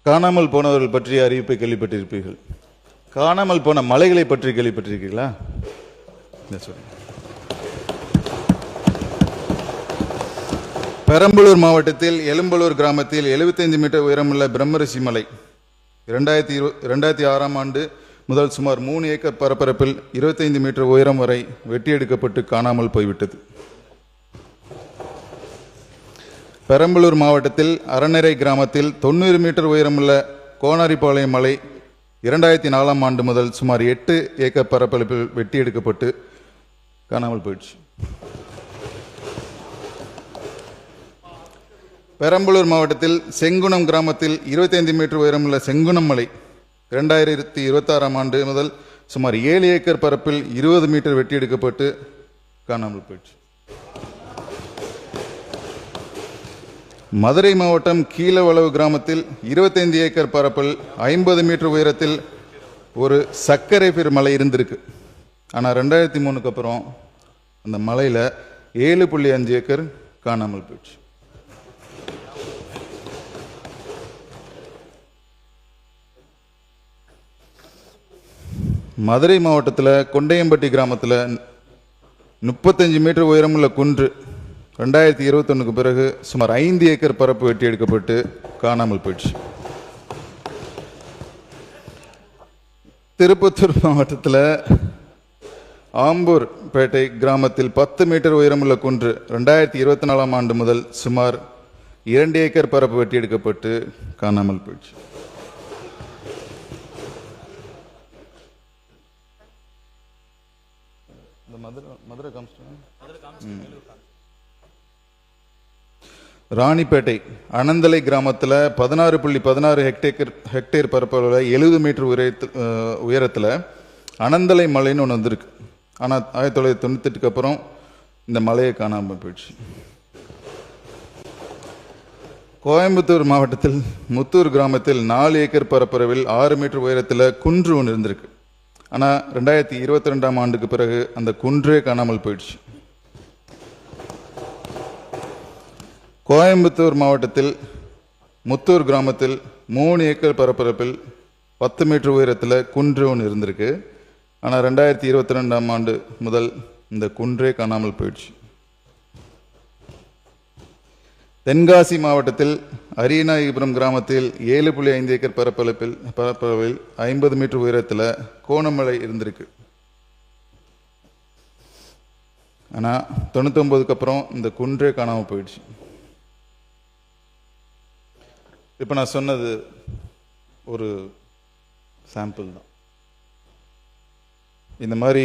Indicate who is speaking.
Speaker 1: காணாமல் போனவர்கள் பற்றிய அறிவிப்பை கேள்விப்பட்டிருப்பீர்கள். காணாமல் போன மலைகளை பற்றி கேள்விப்பட்டிருக்கீங்களா? பெரம்பலூர் மாவட்டத்தில் எலும்பலூர் கிராமத்தில் 75 மீட்டர் உயரமுள்ள பிரம்மரிஷி மலை 2006ஆம் ஆண்டு முதல் சுமார் 3 ஏக்கர் பரப்பரப்பில் 25 மீட்டர் உயரம் வரை வெட்டி எடுக்கப்பட்டு காணாமல் போய்விட்டது. பெரம்பலூர் மாவட்டத்தில் அறநெறை கிராமத்தில் 90 மீட்டர் உயரமுள்ள கோனாரிபாளையம் மலை 2004ஆம் ஆண்டு முதல் சுமார் 8 ஏக்கர் பரப்பளப்பில் வெட்டி எடுக்கப்பட்டு காணாமல் போயிடுச்சு. பெரம்பலூர் மாவட்டத்தில் செங்குணம் கிராமத்தில் 25 மீட்டர் உயரமுள்ள செங்குணம் மலை 2026ஆம் ஆண்டு முதல் சுமார் 7 ஏக்கர் பரப்பில் 20 மீட்டர் வெட்டி எடுக்கப்பட்டு காணாமல் போயிடுச்சு. மதுரை மாவட்டம் கீழவளவு கிராமத்தில் 25 ஏக்கர் பரப்பில் 50 மீட்டர் உயரத்தில் ஒரு சர்க்கரை பெரு மலை இருந்திருக்கு. ஆனால் 2003க்கு அப்புறம் அந்த மலையில் 7.5 ஏக்கர் காணாமல் போயிடுச்சு. மதுரை மாவட்டத்தில் கொண்டையம்பட்டி கிராமத்தில் 35 மீட்டர் உயரமுள்ள குன்று 2021க்கு பிறகு சுமார் 5 ஏக்கர் பரப்பு வெட்டி எடுக்கப்பட்டு காணாமல் போயிடுச்சு. திருப்பத்தூர் மாவட்டத்தில் ஆம்பூர் பேட்டை கிராமத்தில் 10 மீட்டர் உயரமுள்ள குன்று 2024ஆம் ஆண்டு முதல் சுமார் 2 ஏக்கர் பரப்பு வெட்டி எடுக்கப்பட்டு காணாமல் போயிடுச்சு. ராணிப்பேட்டை அனந்தலை கிராமத்தில் 16.16 ஹெக்டேர் பரப்பளவில் 70 மீட்டர் உயரத்தில் அனந்தலை மலைன்னு ஒன்று வந்திருக்கு. ஆனால் 1998க்கு அப்புறம் இந்த மலையை காணாமல் போயிடுச்சு. கோயம்புத்தூர் மாவட்டத்தில் முத்தூர் கிராமத்தில் 4 ஏக்கர் பரப்பளவில் 6 மீட்டர் உயரத்தில் குன்று ஒன்று இருந்திருக்கு. ஆனால் 2022ஆம் ஆண்டுக்கு பிறகு அந்த குன்றே காணாமல் போயிடுச்சு. கோயம்புத்தூர் மாவட்டத்தில் முத்தூர் கிராமத்தில் 3 ஏக்கர் பரப்பரப்பில் 10 மீட்டர் உயரத்தில் குன்று ஒன்று இருந்திருக்கு. ஆனால் 2022ஆம் ஆண்டு முதல் இந்த குன்றே காணாமல் போயிடுச்சு. தென்காசி மாவட்டத்தில் அரியநாயகிபுரம் கிராமத்தில் 7.5 ஏக்கர் பரப்பளவில் 50 மீட்டர் உயரத்தில் கோணமலை இருந்திருக்கு. ஆனால் 99க்கு அப்புறம் இந்த குன்றே காணாமல் போயிடுச்சு. இப்போ நான் சொன்னது ஒரு சாம்பிள் தான். இந்த மாதிரி